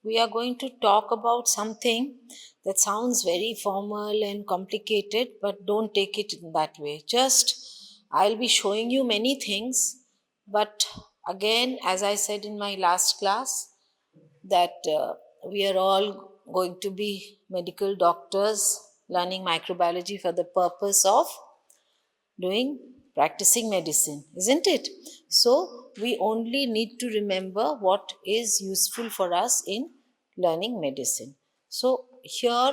we are going to talk about something that sounds very formal and complicated, but don't take it in that way. Just, I'll be showing you many things, but again, as I said in my last class, that we are all going to be medical doctors learning microbiology for the purpose of doing practicing medicine, isn't it? So we only need to remember what is useful for us in learning medicine. So here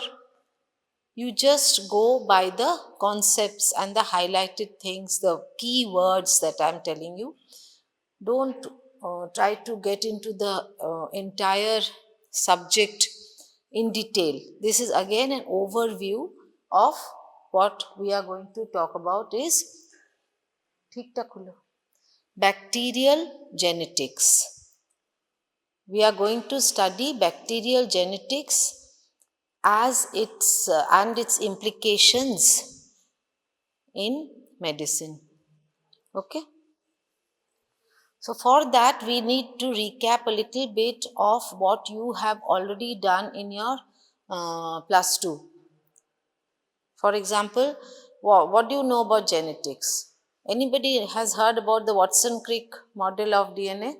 you just go by the concepts and the highlighted things, the key words that I'm telling you. Don't try to get into the entire subject in detail. This is again an overview of what we are going to talk about is ठीक खुलो bacterial genetics. We are going to study bacterial genetics as its and its implications in medicine. Okay. So for that, we need to recap a little bit of what you have already done in your plus 2. For example, what do you know about genetics? Anybody has heard about the Watson-Crick model of DNA?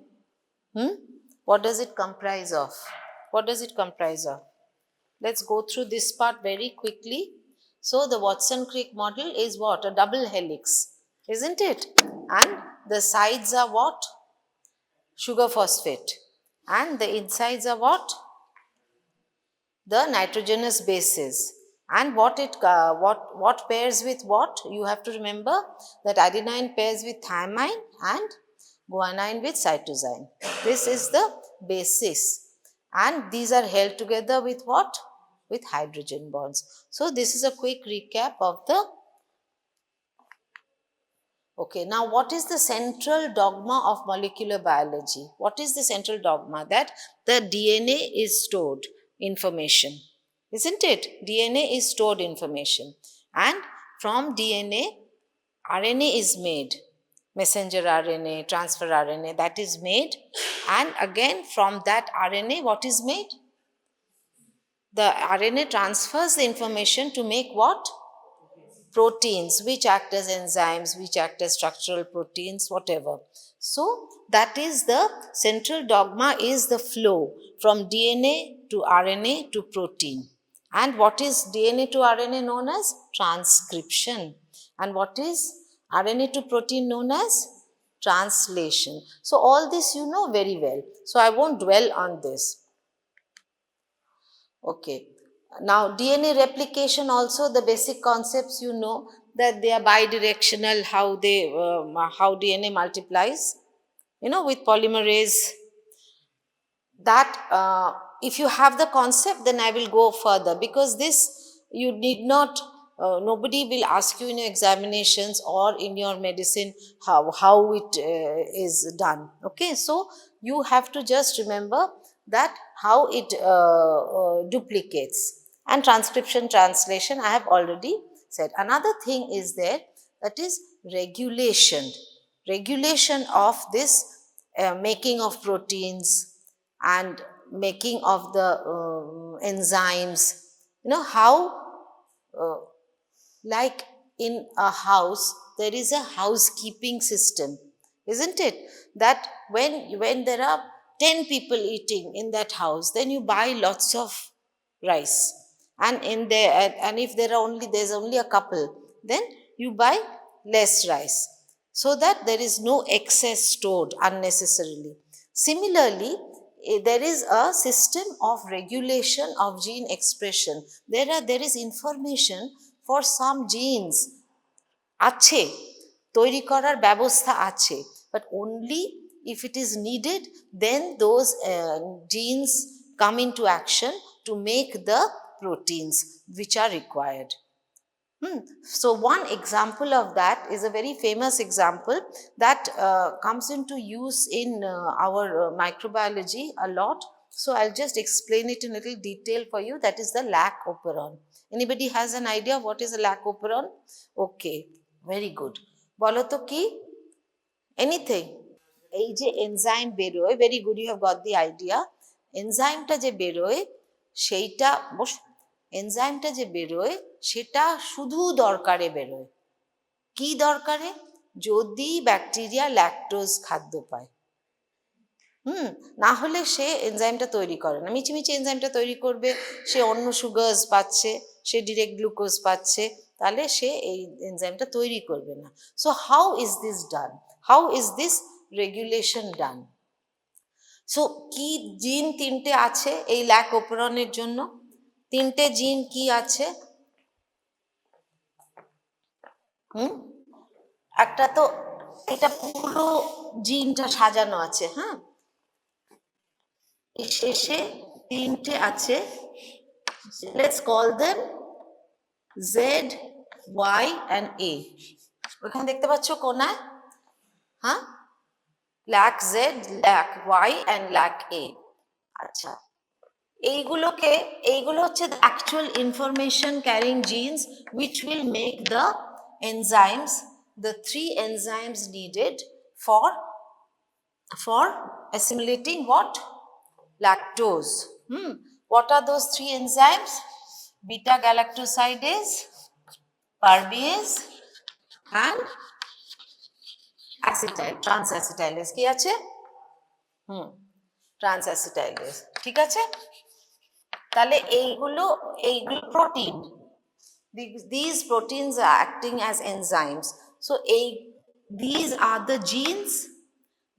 What does it comprise of? What does it comprise of? Let's go through this part very quickly. So the Watson-Crick model is what? A double helix, isn't it? And the sides are what? Sugar phosphate. And the insides are what? The nitrogenous bases. And what pairs with what? You have to remember that adenine pairs with thymine and guanine with cytosine. This is the basis. And these are held together with what? With hydrogen bonds. So this is a quick recap of the. Okay, now what is the central dogma of molecular biology? What is the central dogma? That the DNA is stored information, isn't it? DNA is stored information, and from DNA, RNA is made, messenger RNA, transfer RNA, that is made, and again from that RNA, what is made? The RNA transfers the information to make what? Proteins, which act as enzymes, which act as structural proteins, whatever. So that is the central dogma, is the flow from DNA to RNA to protein. And what is DNA to RNA known as? Transcription. And what is RNA to protein known as? Translation. So all this you know very well. So I won't dwell on this. Okay. Now, DNA replication also, the basic concepts you know, that they are bidirectional, how DNA multiplies, you know, with polymerase. That if you have the concept, then I will go further, because this you need not, nobody will ask you in your examinations or in your medicine how it is done. Okay, so you have to just remember that how it duplicates. And transcription, translation, I have already said. Another thing is there, that is regulation. Regulation of this making of proteins and making of the enzymes. You know how, like in a house, there is a housekeeping system, isn't it? That when there are 10 people eating in that house, then you buy lots of rice. And in there, and if there's only a couple, then you buy less rice, so that there is no excess stored unnecessarily. Similarly, there is a system of regulation of gene expression. There is information for some genes আছে, তৈরি করার ব্যবস্থা আছে, but only if it is needed, then those genes come into action to make the proteins which are required. So one example of that is a very famous example that comes into use in our microbiology a lot. So I'll just explain it in a little detail for you. That is the lac operon. Anybody has an idea what is a lac operon? Okay, very good. বলো তো কি? Anything? এই যে enzyme বেরোয়, very good, you have got the idea. এনজাইমটা যে বেরোয় সেইটা এনজাইমটা যে বেরোয় সেটা শুধু দরকারে বেরোয়। কি দরকারে? যদি ব্যাকটেরিয়া ল্যাকটোজ খাদ্য পায়। না হলে সে এনজাইমটা তৈরি করে না। মিছিমিছি এনজাইমটা তৈরি করবে, সে অন্য সুগার্স পাচ্ছে, সে ডিরেক্ট গ্লুকোজ পাচ্ছে, তাহলে সে এই এনজাইমটা তৈরি করবে না। So how is this done? How is this regulation done? So কি জিন তিনটে আছে এই ল্যাক ওপেরনের জন্য? তিনটে জিন কি আছে? একটা তো এটা পুরো জিনটা সাজানো আছে, হ্যাঁ, শেষে তিনটে আছে, let's call them Z, Y and A। ওখানে দেখতে পাচ্ছ কোনায়, হ্যাঁ, lac Z, lac Y and lac A। আচ্ছা, এইগুলো হচ্ছে the actual information carrying genes which will make the enzymes, the 3 enzymes needed for assimilating what? Lactose. What are those 3 enzymes? Beta galactosidase, পারবিয়েজ and ট্রান্সঅ্যাসিটাইলেজ। কি আছে? ট্রান্সঅ্যাসিটাইলেজ। ঠিক আছে, তাহলে এইগুলো protein, these proteins are acting as enzymes. So these are the genes,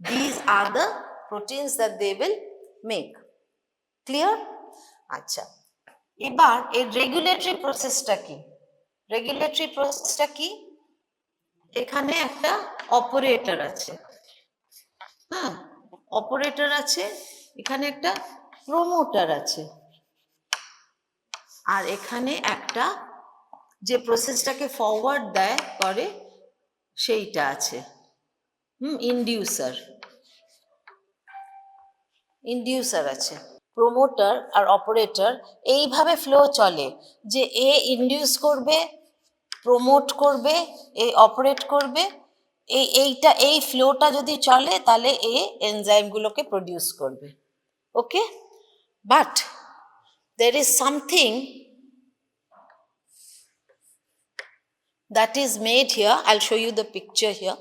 these are the proteins that they will make. Clear? আচ্ছা, এবার এর regulatory প্রসেসটা কি? রেগুলেটরি প্রসেসটা কি? এখানে একটা অপারেটর আছে, হ্যাঁ, অপারেটর আছে, এখানে একটা প্রমোটার আছে, আর এখানে একটা যে প্রসেসটাকে ফরওয়ার্ড দেয় করে সেইটা আছে, ইনডিউসার আছে। প্রমোটার আর অপারেটর এইভাবে ফ্লো চলে যে এ ইনডিউস করবে, প্রমোট করবে, এ অপারেট করবে, এই ফ্লোটা যদি চলে তাহলে এ এনজাইমগুলোকে প্রডিউস করবে। Okay, but there is something that is made here. I'll show you the picture here.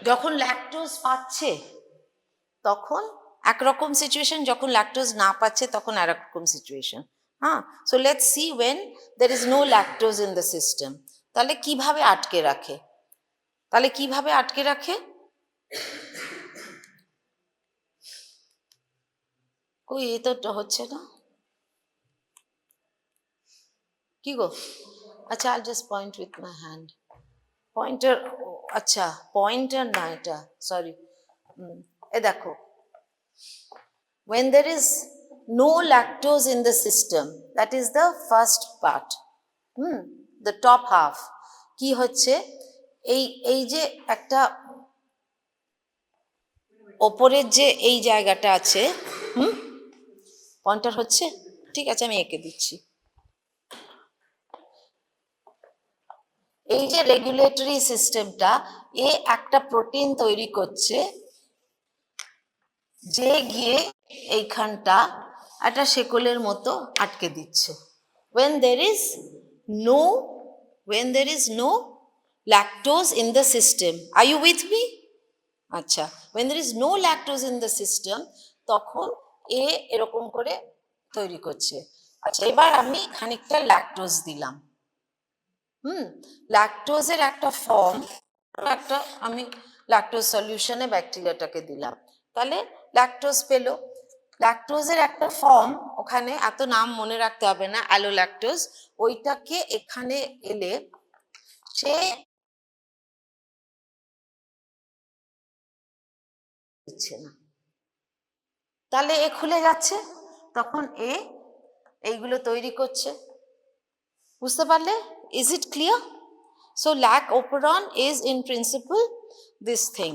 যখন ল্যাকটোজ পাচ্ছে তখন একরকম সিচুয়েশন, যখন ল্যাকটোজ না পাচ্ছে তখন আরেকরকম সিচুয়েশন। হ্যাঁ, so let's see when there is no lactose in the system, তাহলে কিভাবে আটকে রাখে? কই, এ তো হচ্ছে না, কি গো? আচ্ছা, I just point with my hand, pointer. আচ্ছা, পয়েন্টার না এটা, সরি। এ দেখো, when there is no lactose in the system, that is the first part, the top half, কি হচ্ছে, এই যে একটা ওপরের যে এই জায়গাটা আছে, পয়েন্টার হচ্ছে, ঠিক আছে, আমি এঁকে দিচ্ছি। এই যে রেগুলেটরি সিস্টেমটা, এ একটা প্রোটিন তৈরি করছে, যে গিয়ে এইখানটা একটা শেকলের মতো আটকে দিচ্ছে। when there is no lactose in the system, are you with me? আচ্ছা, when there is no lactose in the system, তখন এ এরকম করে তৈরি করছে। আচ্ছা, এবার আমি খানিকটা ল্যাকটোজ দিলাম, ল্যাকটোজের একটা ফর্ম, একটা আমি ল্যাকটোজ সলিউশনে ব্যাকটেরিয়াটাকে দিলাম, তাহলে ল্যাকটোজ পেলো। ল্যাকটোজের একটা ফর্ম, ওখানে এত নাম মনে রাখতে হবে না, অ্যালোল্যাকটোজ, ওইটাকে এখানে এলে সে দিচ্ছে না, তাহলে এ খুলে যাচ্ছে, তখন এইগুলো তৈরি করছে। বুঝতে পারলে? Is it clear? So lac operon is in principle this thing.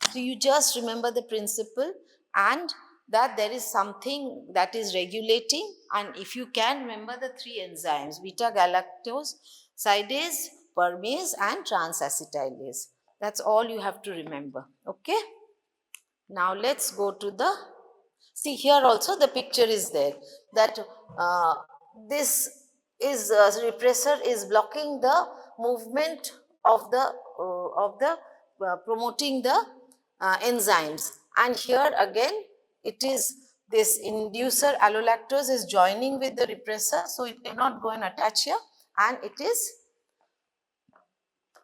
So you just remember the principle, and that there is something that is regulating, and if you can remember the 3 enzymes, beta galactosidase, permease and transacetylase. That's all you have to remember. Okay. Now let's go to the, see here also the picture is there that this is repressor is blocking the movement of the promoting the enzymes, and here again it is this inducer allolactose is joining with the repressor, so it cannot go and attach here, and it is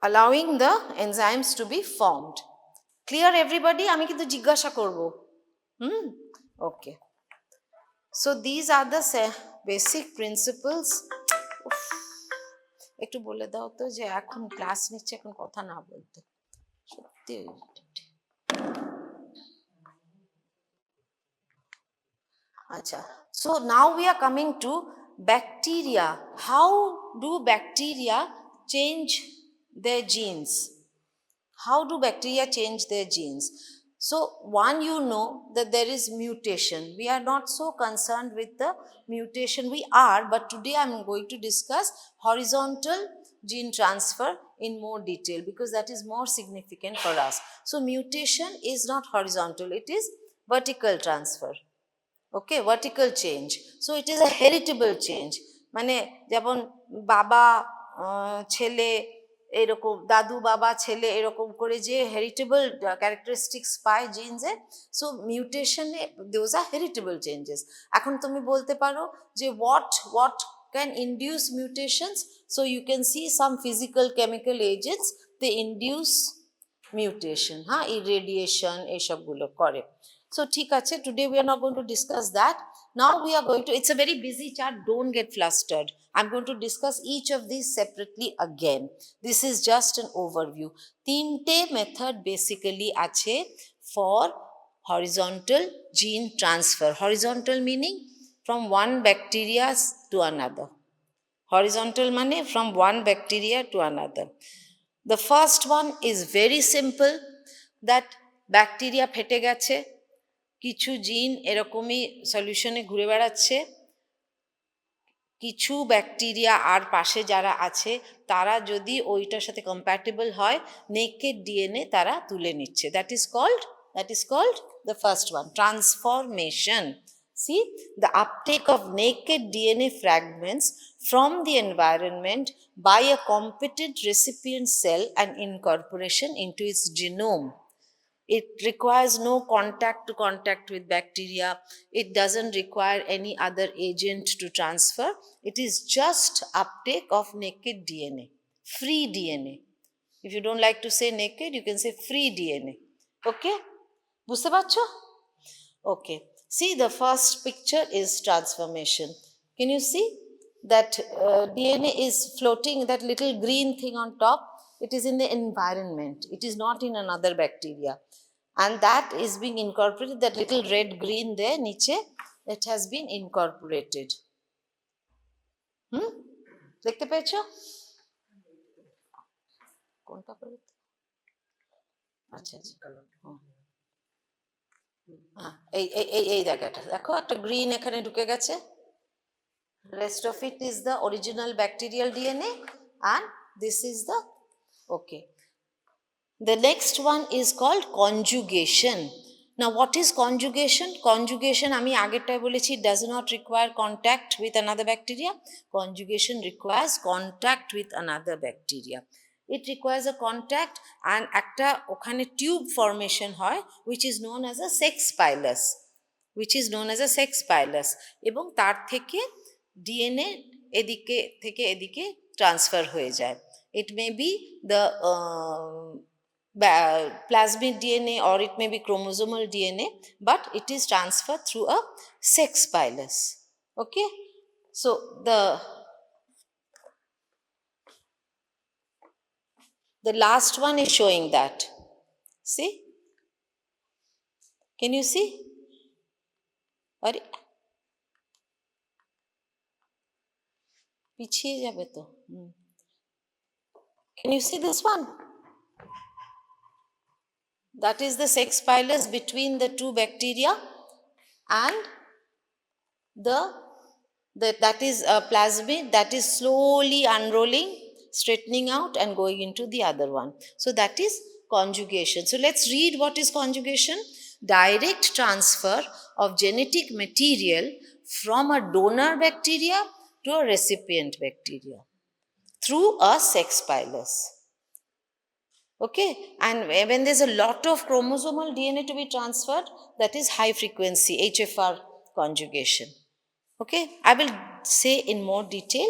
allowing the enzymes to be formed. Clear everybody? আমি কিন্তু জিজ্ঞাসা করব। Okay. So these are the basic principles. একটু বলে দাও তো যে এখন ক্লাস নিচ্ছে, এখন কথা না বলতে, সত্যি। আচ্ছা, so now we are coming to bacteria. How do bacteria change their genes? How do bacteria change their genes? So one, you know that there is mutation. We are not so concerned with the mutation. We are, but today I am going to discuss horizontal gene transfer in more detail because that is more significant for us. So mutation is not horizontal, it is vertical transfer. Okay, vertical change. So it is a heritable change. মানে যেমন বাবা ছেলে এরকম, দাদু বাবা ছেলে এরকম করে যে হেরিটেবল ক্যারেক্টারিস্টিক্স পায় জিনসে, so মিউটেশনে those are heritable changes. এখন তুমি বলতে পারো যে what can induce mutations? So you can see some physical chemical agents, they induce mutation, হ্যাঁ, irradiation এইসবগুলো করে। So ঠিক আছে, today we are not going to discuss that. Now we are going to, it's a very busy chart, don't get flustered. I'm going to discuss each of these separately again. This is just an overview. তিনটে method basically আছে for horizontal gene transfer. Horizontal meaning from one bacteria to another. Horizontal মানে from one bacteria to another. The first one is very simple, that bacteria ফেটে গেছে, কিছু জিন এরকমই সলিউশনে ঘুরে বেড়াচ্ছে, কিছু ব্যাকটেরিয়া আর পাশে যারা আছে তারা যদি ওইটার সাথে কম্প্যাটেবল হয়, নেকেড ডিএনএ তারা তুলে নিচ্ছে। That is called the first one, transformation. See, the uptake of naked DNA fragments from the environment by a competent recipient cell and incorporation into its genome. It requires no contact with bacteria. It doesn't require any other agent to transfer. It is just uptake of naked DNA, free DNA. If you don't like to say naked, you can say free DNA. Okay? বুঝতে পারছো? Okay. See, the first picture is transformation. Can you see that DNA is floating, that little green thing on top? It is in the environment. It is not in another bacteria. And that is being incorporated, that little red green there, niche, it has been incorporated. দেখতে পেয়েছো? কোনটা করে? আচ্ছা এই জায়গাটা দেখো, একটা green এখানে ঢুকে গেছে। Rest of it is the original bacterial DNA and this is the, okay. The next one is called conjugation. Now what is conjugation? Conjugation আমি আগেরটাই বলেছি, does not require contact with another bacteria. Conjugation requires contact with another bacteria. It requires a contact and একটা ওখানে tube formation হয় which is known as a sex pilus, এবং তার থেকে DNA এদিকে থেকে এদিকে ট্রান্সফার হয়ে যায়। It may be the plasmid DNA or it may be chromosomal DNA, but it is transferred through a sex pilus. Okay, so the last one is showing that. See, can you see? পিছিয়ে যাবে তো। Can you see this one? That is the sex pilus between the two bacteria, and that is a plasmid that is slowly unrolling straightening out and going into the other one. So that is conjugation. So let's read what is conjugation. Direct transfer of genetic material from a donor bacteria to a recipient bacteria through a sex pilus. Okay, and when there's a lot of chromosomal DNA to be transferred, that is high frequency HFR conjugation. Okay, I will say in more detail.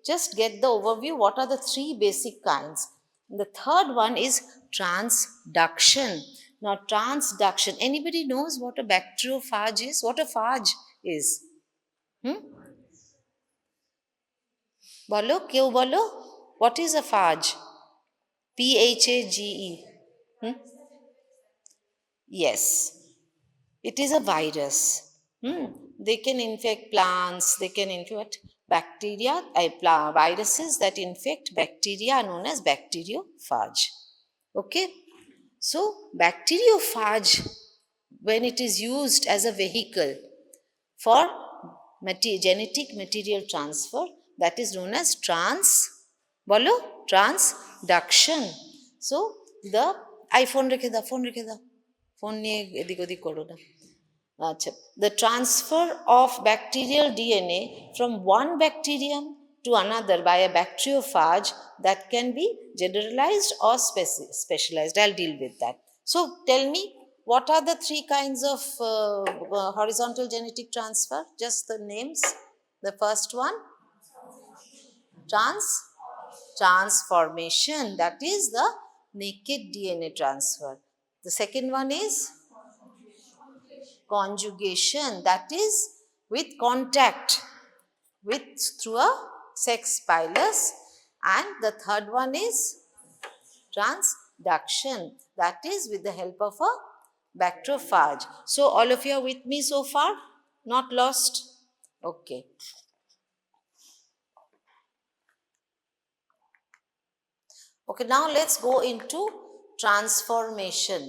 Just get the overview. What are the three basic kinds? The third one is transduction. Now, transduction. Anybody knows what a bacteriophage is? What a phage is? Bolo, kyo bolo? What is a phage? PHAGE. Yes, it is a virus. They can infect plants, they can infect bacteria, viruses that infect bacteria are known as bacteriophage. Okay, so bacteriophage, when it is used as a vehicle for genetic material transfer, that is known as transduction. So the phone রেখে দাও phone নিয়ে এদিক ওদিক করো না আচ্ছা the transfer of bacterial DNA from one bacterium to another by a bacteriophage, that can be generalized or specialized. I'll deal with that. So tell me, what are the three kinds of horizontal genetic transfer? Just the names. The first one, transformation, that is the naked DNA transfer. The second one is conjugation, that is with contact through a sex pilus. And the third one is transduction, that is with the help of a bacteriophage. So all of you are with me so far? Not lost? Okay. Okay, now let's go into transformation.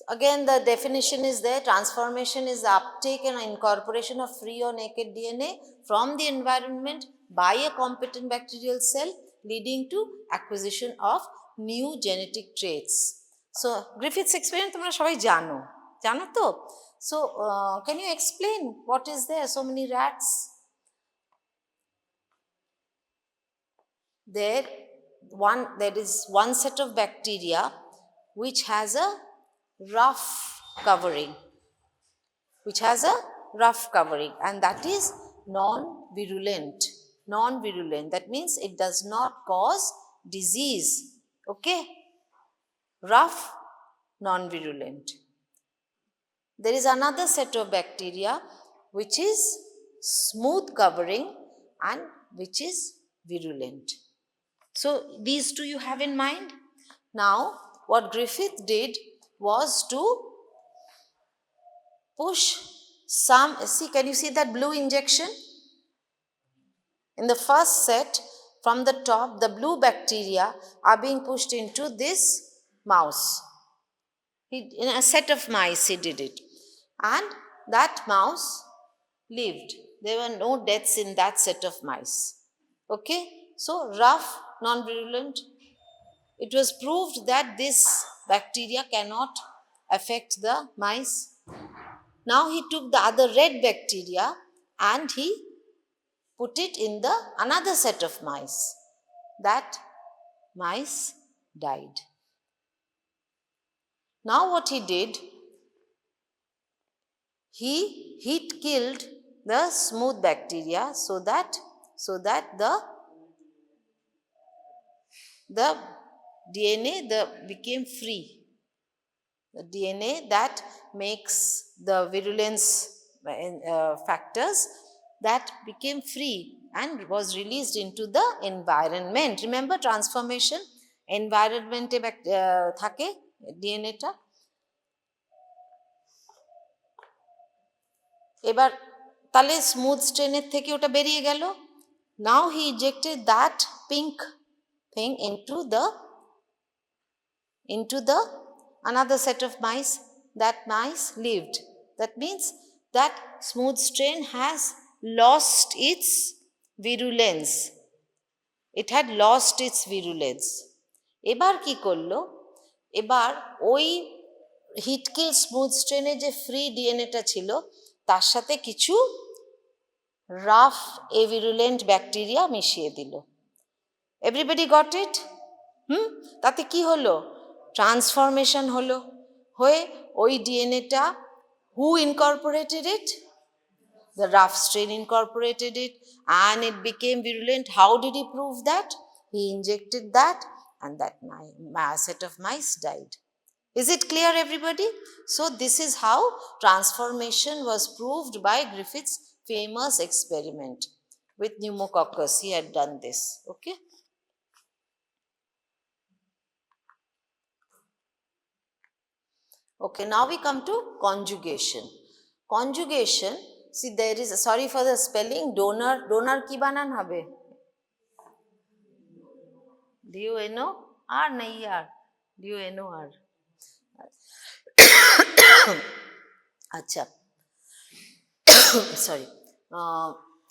Again, the definition is there. Transformation is the uptake and incorporation of free or naked DNA from the environment by a competent bacterial cell, leading to acquisition of new genetic traits. So, Griffith's experiment তোমরা সবাই জানো তো? So, can you explain what is there? So many rats. There is one set of bacteria which has a rough covering, and that is non-virulent. That means it does not cause disease. Okay, rough, non-virulent. There is another set of bacteria which is smooth covering and which is virulent. So these two you have in mind. Now what Griffith did was to push some, see, can you see that blue injection? In the first set, from the top, the blue bacteria are being pushed into this mouse. In a set of mice he did it. And that mouse lived. There were no deaths in that set of mice. Okay, so rough, non-virulent. It was proved that this bacteria cannot affect the mice. Now he took the other red bacteria and he put it in the another set of mice. That mice died. Now what he did, he killed the smooth bacteria so that the DNA became free. The DNA that makes the virulence factors, that became free and was released into the environment. Remember transformation, environment থাকে DNA টা। এবার তাহলে smooth স্ট্রেনের থেকে ওটা বেরিয়ে গেল। Now he injected that pink thing into the another set of mice. That mice lived. That means that smooth strain has lost its virulence. It had lost its virulence. এবার কি করলো, এবার ওই হিটকিল স্মুথ স্ট্রেনে যে ফ্রি ডিএনএটা ছিল তার সাথে কিছু রাফ এভিরুলেন্ট ব্যাকটেরিয়া মিশিয়ে দিল। Everybody got it? তাতে কি হলো, ট্রান্সফরমেশন হলো, হয়ে ওই ডিএনএটা, who incorporated it? The rough strain incorporated it and it became virulent. How did he prove that? He injected that and that set of mice died. Is it clear, everybody? So this is how transformation was proved by Griffith's famous experiment with pneumococcus. He had done this. Okay. Okay, now we come to conjugation. Conjugation, see there is, sorry for the spelling, donor ki banan hobe? D-O-N-O-R nahi yaar, D-O-N-O-R. Acha. Sorry.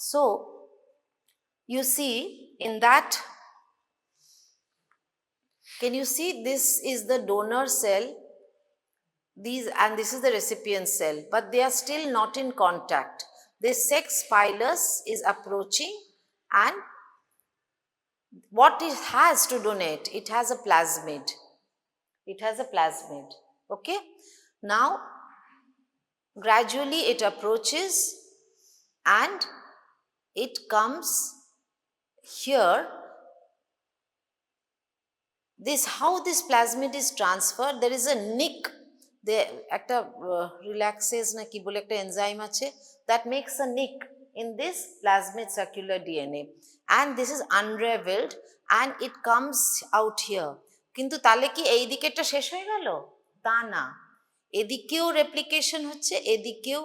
So, you see in that, can you see this is the donor cell, these, and this is the recipient cell, but they are still not in contact. This sex pilus is approaching, and what it has to donate? It has a plasmid. It has a plasmid. Okay. Now, gradually it approaches and it comes here. This, how this plasmid is transferred, there is a nick. There একটা relaxase না কি বলে একটা enzyme আছে that makes a nick in this plasmid circular DNA, and this is unraveled and it comes out here. কিন্তু তাহলে কি এই দিকেরটা শেষ হয়ে গেল? তা না, এদিকেও রেপ্লিকেশন হচ্ছে, এদিকেও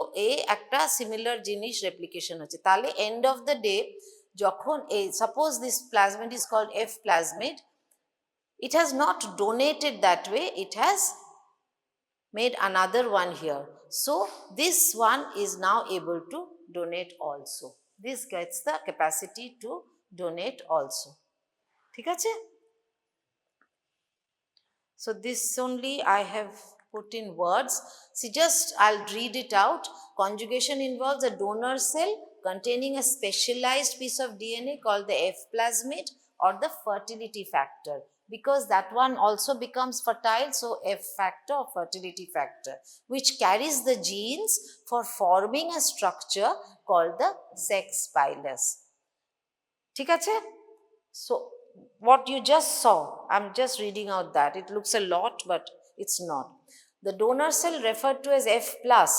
একটা সিমিলার জিনিস রেপ্লিকেশন হচ্ছে। তাহলে এন্ড অফ দ্য ডে যখন এই suppose this plasmid is called F plasmid, it has not donated that way, it has made another one here. So this one is now able to donate also. This gets the capacity to donate also. ঠিক আছে? So this only I have put in words. See, just I'll read it out. Conjugation involves a donor cell containing a specialized piece of DNA called the F plasmid or the fertility factor, because that one also becomes fertile. So F factor or fertility factor, which carries the genes for forming a structure called the sex pilus. ঠিক আছে? So what you just saw, I'm just reading out that. It looks a lot, but it's not. The donor cell, referred to as F plus,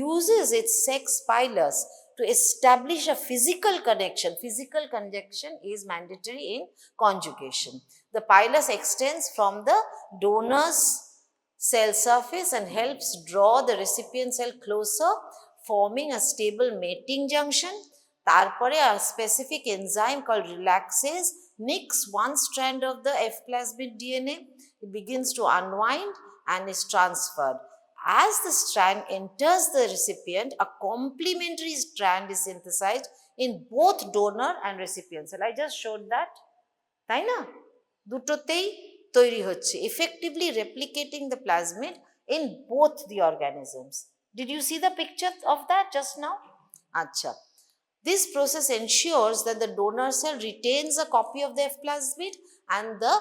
uses its sex pilus to establish a physical connection. Physical connection is mandatory in conjugation. The pilus extends from the donor's cell surface and helps draw the recipient cell closer, forming a stable mating junction. Tarpore a specific enzyme called relaxase nicks one strand of the F plasmid DNA. It begins to unwind and is transferred. As the strand enters the recipient, a complementary strand is synthesized in both donor and recipient cell. I just showed that. তাই না? দুটোতেই তৈরি হচ্ছে, effectively replicating the plasmid in both the organisms. Did you see the picture of that just now? Acha. This process ensures that the donor cell retains a copy of the F plasmid, and the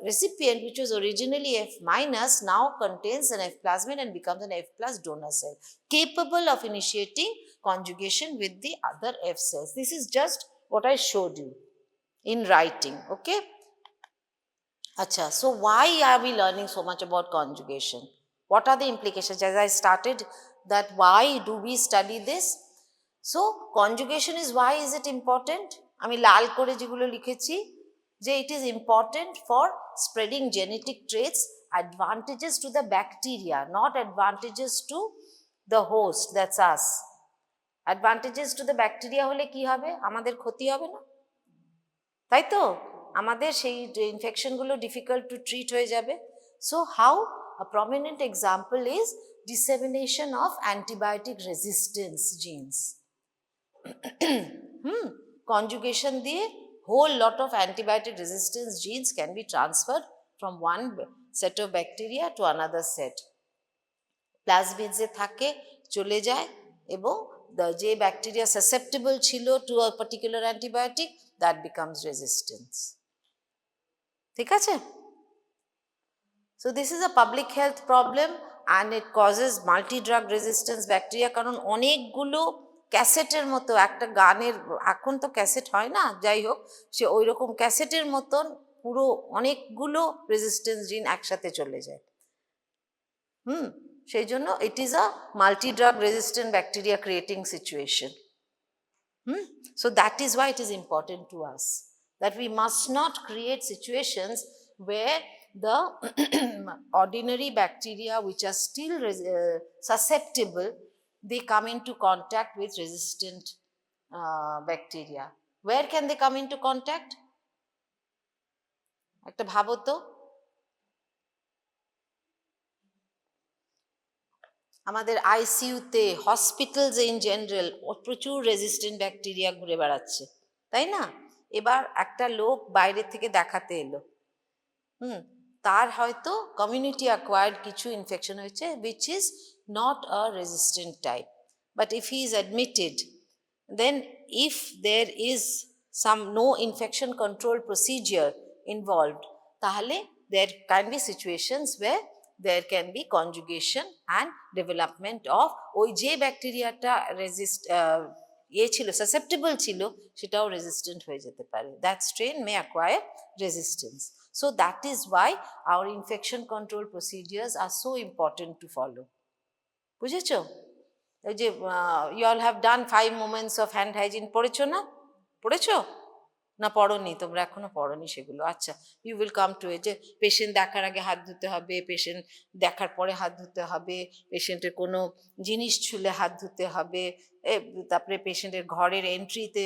recipient, which was originally F minus, now contains an F plasmid and becomes an F plus donor cell, capable of initiating conjugation with the other F cells. This is just what I showed you in writing. Okay. Acha, so why are we learning so much about conjugation? What are the implications? As I started that, why do we study this? So conjugation is, why is it important? আমি লাল করে যেগুলো লিখেছি, যে it is important for spreading genetic traits, advantages to the bacteria, not advantages to the host, that's us. Advantages to the bacteria হলে কি হবে? আমাদের ক্ষতি হবে না, তাই তো? আমাদের সেই ইনফেকশনগুলো ডিফিকাল্ট টু ট্রিট হয়ে যাবে। So how a prominent example is dissemination of antibiotic resistance genes. Conjugation দিয়ে whole lot of antibiotic resistance genes can be transferred from one set of bacteria to another set. প্লাজমিডসে থাকে, চলে যায়, এবং যে bacteria susceptible ছিল to a particular antibiotic, that becomes resistance. ঠিক আছে? So this is a public health problem and it causes multi-drug resistance bacteria, কারণ অনেকগুলো ক্যাসেটের মতো একটা গানের, এখন তো ক্যাসেট হয় না, যাই হোক, সে ওই রকম ক্যাসেটের মতন পুরো অনেকগুলো রেজিস্ট্যান্স জিন একসাথে চলে যায়। সেই জন্য it is a multi-drug resistant bacteria creating situation. So that is why it is important to us that we must not create situations where the ordinary bacteria which are still susceptible, they come into contact with resistant bacteria. Where can they come into contact? একটা ভাবো তো, আমাদের আইসিইউতে, hospitals in general প্রচুর resistant bacteria ঘুরে বেড়াচ্ছে, তাই না? এবার একটা লোক বাইরে থেকে দেখাতে এলো, তার হয়তো কমিউনিটি অ্যাকোয়ার্ড কিছু ইনফেকশন হয়েছে which is not a resistant type, but if he is admitted, then if there is some no infection control procedure involved, তাহলে there can be situations where there can be conjugation and development of ওই যে ব্যাকটেরিয়াটা ছিল, susceptible ছিল, সেটাও resistant হয়ে যেতে পারে। That strain May acquire resistance. So that is why our infection control procedures are so important to follow. বুঝেছো? ওই যে you all have done 5 moments of hand hygiene, পড়েছো না? পড়েছো না পড়োনি? তোমরা এখনো পড়োনি সেগুলো। আচ্ছা, ইউ উইল কাম টু এ, যে পেশেন্ট দেখার আগে হাত ধুতে হবে, পেশেন্ট দেখার পরে হাত ধুতে হবে, পেশেন্টের কোনো জিনিস ছুলে হাত ধুতে হবে, তারপরে পেশেন্টের ঘরের এন্ট্রিতে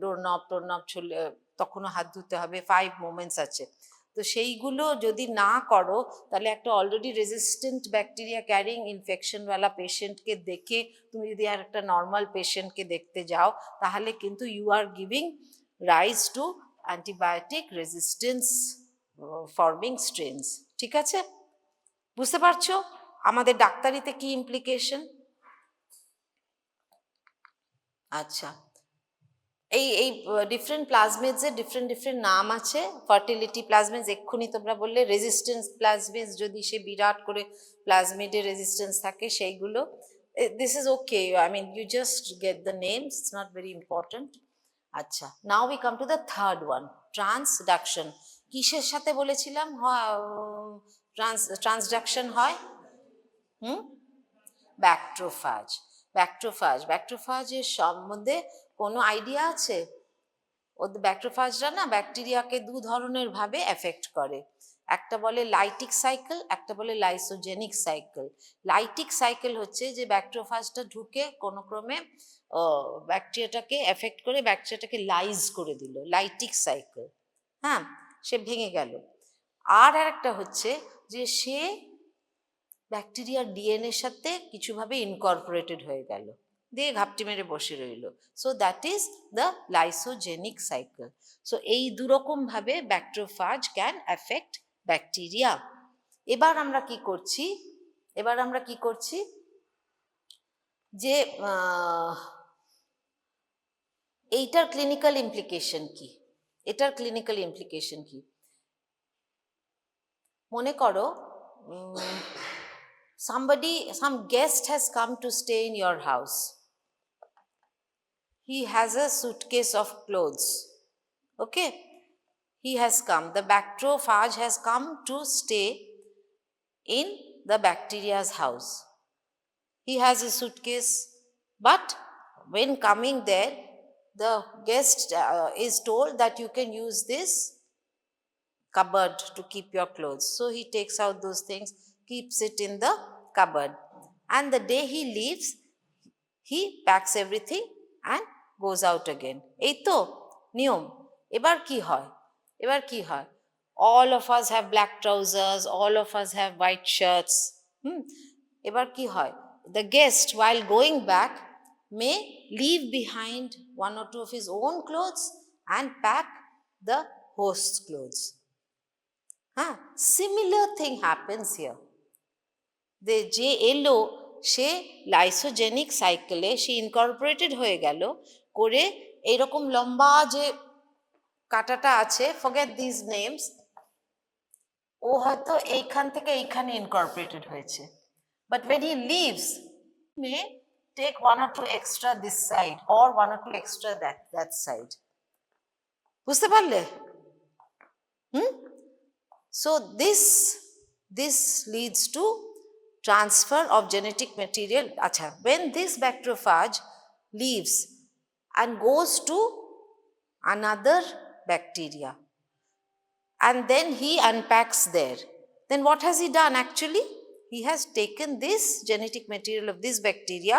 ডোরনব ছুলে তখনও হাত ধুতে হবে। 5 মোমেন্টস আছে। তো সেইগুলো যদি না করো, তাহলে একটা অলরেডি রেজিস্ট্যান্ট ব্যাকটেরিয়া ক্যারিং ইনফেকশনওয়ালা পেশেন্টকে দেখে তুমি যদি আর একটা নর্মাল পেশেন্টকে দেখতে যাও, তাহলে কিন্তু you are giving rise to antibiotic resistance forming strains. ঠিক আছে? বুঝতে পারছো আমাদের ডাক্তারিতে কি ইমপ্লিকেশন? আচ্ছা, এই ডিফারেন্ট প্লাজমিডসের ডিফারেন্ট নাম আছে। ফার্টিলিটি প্লাজমিডস, এক্ষুনি তোমরা বললে রেজিস্ট্যান্স প্লাজমিডস, যদি সে বিরাট করে প্লাজমিডের রেজিস্ট্যান্স থাকে সেইগুলো, this is okay, I mean you just get the names, it's not very important. আচ্ছা, now we come to the third one, transduction. কিসের সাথে বলেছিলাম ট্রান্সডাকশন হয়? ব্যাক্ট্রোফাজ। ব্যাক্ট্রোফাজের সম্বন্ধে কোনো আইডিয়া আছে? ওদের ব্যাক্ট্রোফাজরা না ব্যাকটেরিয়াকে দু ধরনের ভাবে এফেক্ট করে, একটা বলে লাইটিক সাইকেল, একটা বলে লাইসোজেনিক সাইকেল। লাইটিক সাইকেল হচ্ছে যে ব্যাক্ট্রোফাজটা ঢুকে কোনো ক্রমে ব্যাকটেরিয়াটাকে এফেক্ট করে ব্যাকটেরিয়াটাকে লাইজ করে দিল, লাইটিক সাইকেল, হ্যাঁ, সে ভেঙে গেল। আর একটা হচ্ছে যে সে ব্যাকটেরিয়ার ডিএনএর সাথে কিছুভাবে ইনকর্পোরেটেড হয়ে গেল, দিয়ে ঘাপটি মেরে বসে রইল। So that is the lysogenic cycle. So এই দুরকম ভাবে ব্যাক্টেরিওফাজ ক্যান অ্যাফেক্ট ব্যাকটেরিয়া। এবার আমরা কি করছি যে এইটার ক্লিনিক্যাল ইমপ্লিকেশন কি? মনে করো some guest has come to stay in your house. He has a suitcase of clothes. Okay, he has come, the bacteriophage has come to stay in the bacteria's house. He has a suitcase, but when coming there, the guest is told that you can use this cupboard to keep your clothes. So he takes out those things, keeps it in the cupboard, and the day he leaves, he packs everything and goes out again. এই তো নিয়ম। এবার কি হয়? All of us have black trousers, all of us have white shirts. এবার কি হয়? The guest, while going back, may leave behind one or two of his own clothes and pack the host's clothes. Similar thing happens here. যে এলো সে lysogenic সাইকেলে সে Incorporated হয়ে গেল, করে এইরকম লম্বা যে কাটাটা আছে, ফরগেট দিস নেমস, ও হয়তো এইখান থেকে এইখানে ইনকর্পোরেটেড হয়েছে, but when he leaves may take 1 or 2 extra this side or 1 or 2 extra that side. বুঝতে পারলে? So this leads to transfer of genetic material. Acha, when this bacteriophage leaves and goes to another bacteria and then he unpacks there, then what has he done actually? He has taken this genetic material of this bacteria,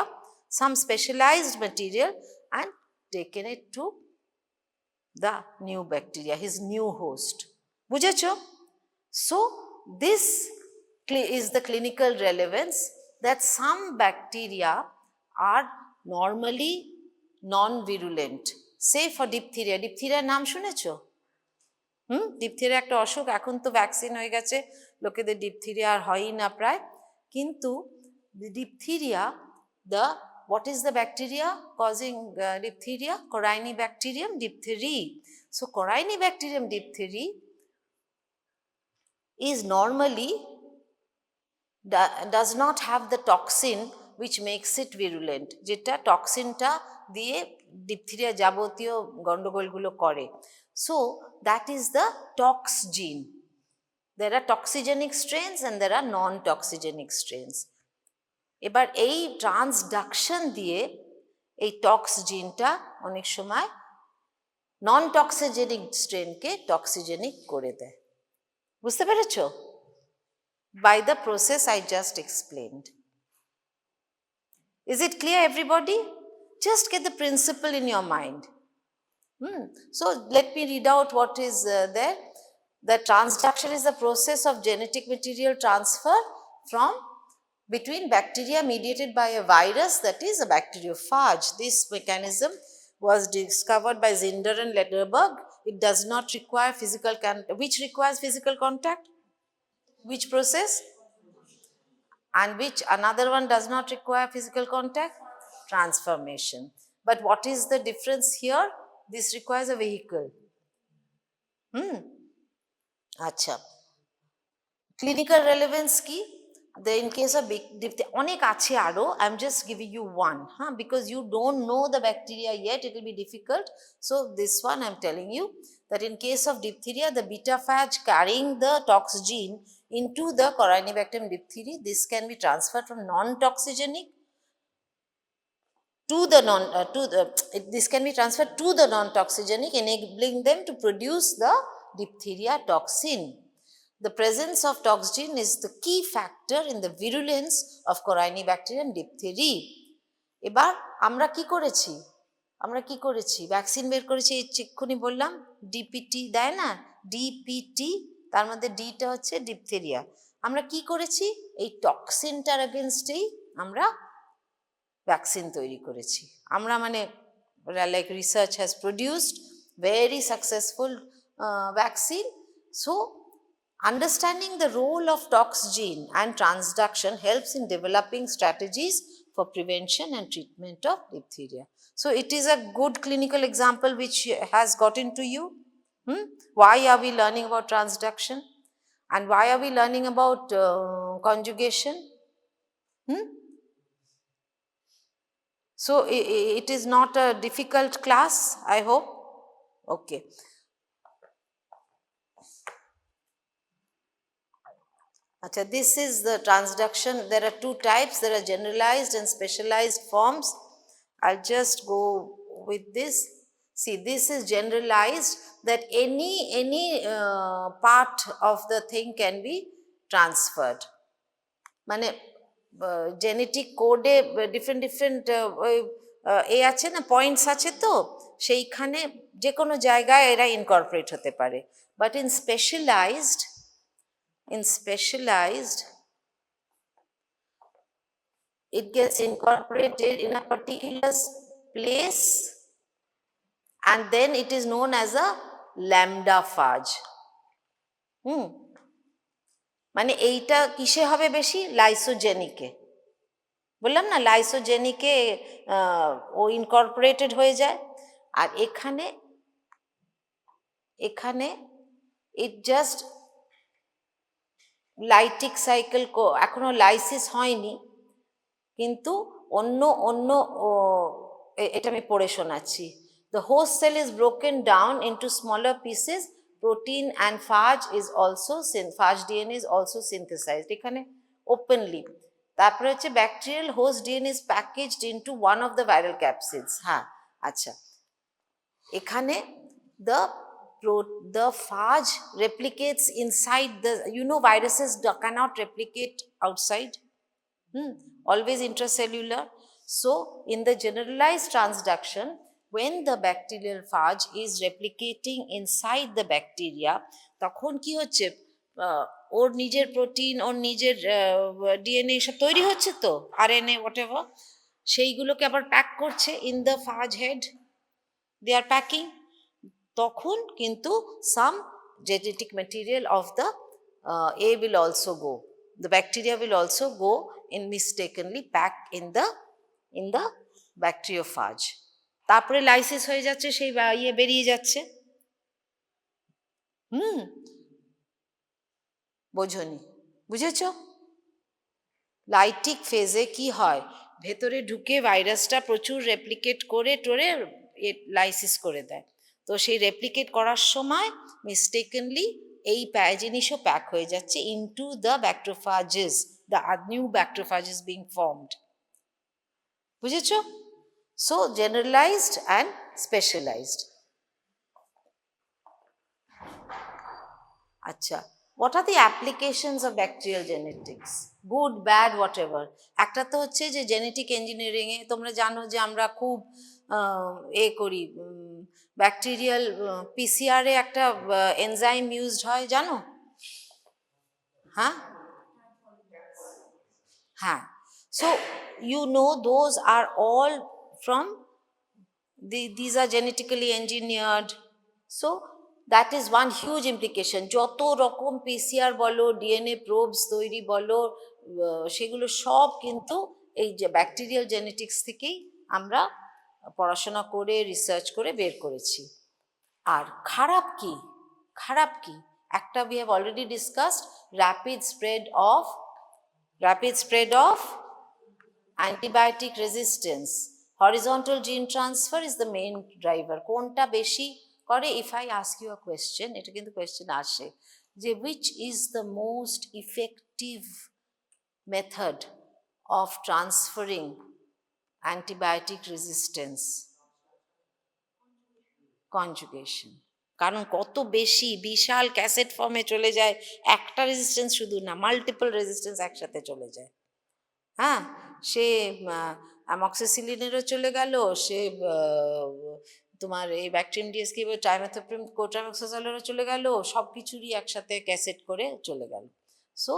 some specialized material, and taken it to the new bacteria, his new host. বুঝেছো? So this is the clinical relevance, that some bacteria are normally non-virulent. Say for diphtheria. Diphtheria নাম শুনেছো? Diphtheria একটা অসুখ, এখন তো vaccine হয়ে গেছে, লোকেদের ডিপথেরিয়া আর হয়ই না প্রায়। কিন্তু diphtheria, what is the bacteria causing diphtheria? Corynebacterium diphtheriae. So Corynebacterium diphtheriae is normally does not have the toxin which makes it virulent, যেটা টক্সিনটা দিয়ে ডিপথেরিয়া যাবতীয় গন্ডগোলগুলো করে। So that is the tox gene. There are toxigenic strains and there are non-toxigenic strains. এবার এই transduction দিয়ে এই টক্স জিনটা অনেক সময় নন টক্সিজেনিক স্ট্রেনকে টক্সিজেনিক করে দেয়। বুঝতে পেরেছো? By the process I just explained. Is it clear, everybody? Just get the principle in your mind. So let me read out what is there. The transduction is the process of genetic material transfer from between bacteria mediated by a virus, that is a bacteriophage. This mechanism was discovered by Zinder and Lederberg. It does not require physical contact. Which requires physical contact? Which process? And which another one does not require physical contact? Transformation. But what is the difference here? This requires a vehicle. Acha. Clinical relevance ki? In case of onek ache aro, I'm just giving you one, because you don't know the bacteria yet, it will be difficult. So this one I'm telling you, that in case of diphtheria, the beta phage carrying the tox gene into the Corynebacterium diphtheriae, this can be transferred from non-toxigenic to the this can be transferred to the non-toxigenic, enabling them to produce the diphtheria toxin. The presence of tox gene is the key factor in the virulence of Corynebacterium diphtheriae. এবার আমরা কি করেছি? Vaccine বের করেছি, এক্ষুনি বললাম, DPT দেয় না, ডিপিটি, তার মধ্যে ডিটা হচ্ছে ডিপথেরিয়া। আমরা কি করেছি? এই টক্সিনটার এগেনস্টেই আমরা ভ্যাকসিন তৈরি করেছি। আমরা মানে like research has produced very successful vaccine. So understanding the role of tox gene and transduction helps in developing strategies for prevention and treatment of diphtheria. So it is a good clinical example which has gotten to you. Why are we learning about transduction? And why are we learning about conjugation? So it is not a difficult class, I hope. Okay. Achha, this is the transduction. There are two types. There are generalized and specialized forms. I'll just go with this. See, this is generalized, that any part of the thing can be transferred. মানে genetic কোডে different এ আছে না, points আছে, তো সেইখানে যে কোনো জায়গায় এরা ইনকর্পোরেট হতে পারে। But in specialized it gets incorporated in a particular place and then it is known as a lambda phage. মানে এইটা কিসে হবে বেশি? লাইসোজেনিকে। বললাম না, লাইসোজেনিকে ও ইনকর্পোরেটেড হয়ে যায়। আর এখানে এখানে ইট জাস্ট লাইটিক সাইকেল, এখনো লাইসিস হয়নি, কিন্তু অন্য অন্য এটা আমি পড়ে শোনাচ্ছি। The host cell is broken down into smaller pieces. Protein and phage is also phage DNA is also synthesized এখানে openly. তারপরে হচ্ছে bacterial host DNA is packaged into one of the viral capsids. হ্যাঁ, আচ্ছা, এখানে the phage replicates inside the, viruses cannot replicate outside. Always intracellular. So in the generalized transduction, when the bacterial phage is replicating inside the bacteria, তখন কি হচ্ছে, ওর নিজের protein, ওর নিজের DNA সব তৈরি হচ্ছে, তো আরএনএ হোয়াটএভার, সেইগুলোকে আবার প্যাক করছে in the phage head, they are packing. তখন কিন্তু some genetic material of the a will also go, the bacteria will also go in mistakenly pack in the bacteriophage. তারপরে লাইসিস হয়ে যাচ্ছে, সেই ইয়ে বেরিয়ে যাচ্ছে। বোঝনি? বুঝেছ? লাইটিক ফেজে কি হয়, ভেতরে ঢুকে ভাইরাসটা প্রচুর রেপ্লিকেট করে টোরে লাইসিস করে দেয়। তো সেই রেপ্লিকেট করার সময় মিস্টেকেনলি এই জিনিসও প্যাক হয়ে যাচ্ছে into the bacteriophages, the new bacteriophages being formed. বুঝেছ? So generalised and specialised. আচ্ছা, what are the applications of bacterial genetics? Good, bad, whatever. একটা তো হচ্ছে যে জেনেটিক ইঞ্জিনিয়ারিংয়ে তোমরা জানো যে আমরা খুব করি, ব্যাকটেরিয়াল পিসিআরে একটা এনজাইম ইউজড হয়, জানো? হ্যাঁ হ্যাঁ, so those are all from these are genetically engineered. So that is one huge implication. যত রকম পিসিআর বলো, ডিএনএ প্রোবস তৈরি বলো, সেগুলো সব কিন্তু এই যে ব্যাকটেরিয়াল জেনেটিক্স থেকেই আমরা পড়াশোনা করে রিসার্চ করে বের করেছি। আর খারাপ কি? খারাপ কি? একটা we have already discussed, rapid spread of antibiotic resistance. Horizontal gene transfer is the main driver. কোনটা বেশি করে? If I ask you a question, এটা কিন্তু কোয়েশ্চেন আসে যে which is the most effective method of transferring antibiotic resistance? Conjugation. কারণ কত বেশি বিশাল ক্যাসেট ফর্মে চলে যায়, একটা রেজিস্ট্যান্স শুধু না, মাল্টিপল রেজিস্ট্যান্স একসাথে চলে যায়। হ্যাঁ, সে অ্যামক্সিসিলিনেরও চলে গেল, সে তোমার এই ব্যাকটেরিয়াম ডিএসকে ট্রাইমেথোপ্রিম কোট্রাইমক্সোজলেরও চলে গেল, সব কিছুরই একসাথে ক্যাসেট করে চলে গেল। So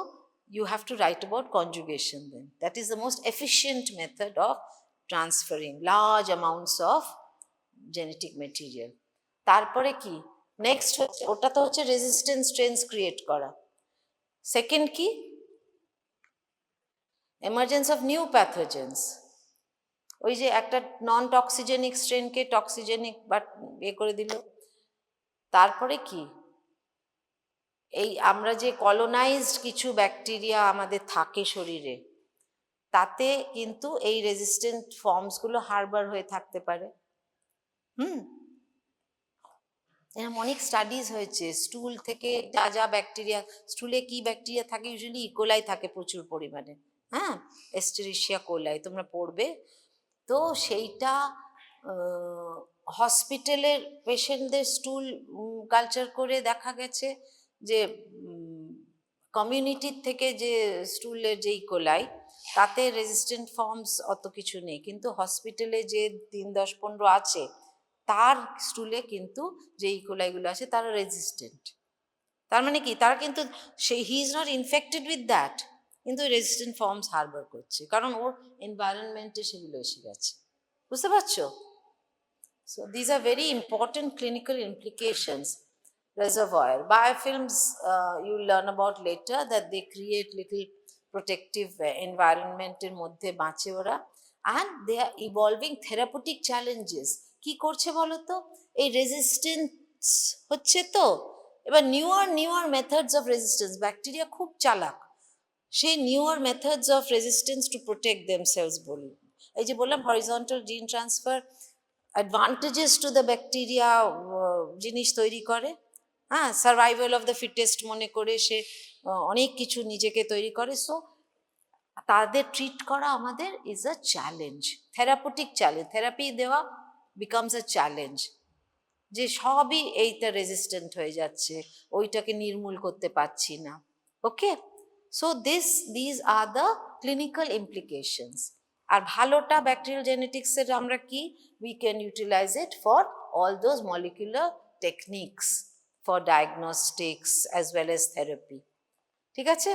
you have to write about conjugation then. That is the most efficient method of transferring large amounts of genetic material. তারপরে কি নেক্সট হচ্ছে, ওটা তো হচ্ছে রেজিস্ট্যান্স স্ট্রেনস ক্রিয়েট করা। সেকেন্ড কি? Emergence of new pathogens. ওই যে একটা নন টক্সিজেনিক স্ট্রেনকে টক্সিজেনিক বা করে দিল। তারপরে কি? এই আমরা যে কলোনাইজড কিছু ব্যাকটেরিয়া আমাদের থাকে শরীরে, তাতে কিন্তু এই রেজিস্ট্যান্ট ফর্মসগুলো হারবার হয়ে থাকতে পারে। এরকম অনেক স্টাডিজ হয়েছে, স্টুল থেকে যা যা ব্যাকটেরিয়া, স্টুলে কি ব্যাকটেরিয়া থাকে, ইউজুয়ালি ইকোলাই থাকে প্রচুর পরিমাণে, হ্যাঁ, এস্টেরিশিয়া কোলাই তোমরা পড়বে। তো সেইটা হসপিটালের পেশেন্টদের স্টুল কালচার করে দেখা গেছে যে কমিউনিটির থেকে যে স্টুলের যে ইকোলাই, তাতে রেজিস্ট্যান্ট ফর্মস অত কিছু নেই, কিন্তু হসপিটালে যে 3-10-15 আছে তার স্টুলে কিন্তু যে ইকোলাইগুলো আছে তারা রেজিস্ট্যান্ট। তার মানে কি? তারা কিন্তু he is not infected with that, কিন্তু রেজিস্ট্যান্ট ফর্মস হারবার করছে, কারণ ওর এনভায়রনমেন্টে সেগুলো এসে গেছে। বুঝতে পারছো? So these are very important clinical implications. Reservoir biofilms, you'll learn about later that they create little protective environment এর মধ্যে বাঁচে ওরা, and they are evolving therapeutic challenges. কি করছে বলো তো, এই রেজিস্ট্যান্স হচ্ছে তো, এবার newer methods of resistance, bacteria খুব চালাক, সেই newer methods of resistance to protect themselves বলি, এই যে বললাম হরিজন্টাল জিন transfer advantages to the bacteria জিনিস তৈরি করে, হ্যাঁ, সার্ভাইভাল অফ দ্য ফিটেস্ট মনে করে সে অনেক কিছু নিজেকে তৈরি করে। সো তাদের ট্রিট করা আমাদের is a challenge, therapeutic challenge, therapy দেওয়া বিকামস আ চ্যালেঞ্জ, যে সবই এইটা রেজিস্ট্যান্ট হয়ে যাচ্ছে, ওইটাকে নির্মূল করতে পারছি না। Okay, so these are the clinical implications. আর ভালোটা ব্যাকটেরিয়াল জেনেটিক্সের আমরা কি, we can utilise it for all those molecular techniques for diagnostics as well as therapy. ঠিক আছে।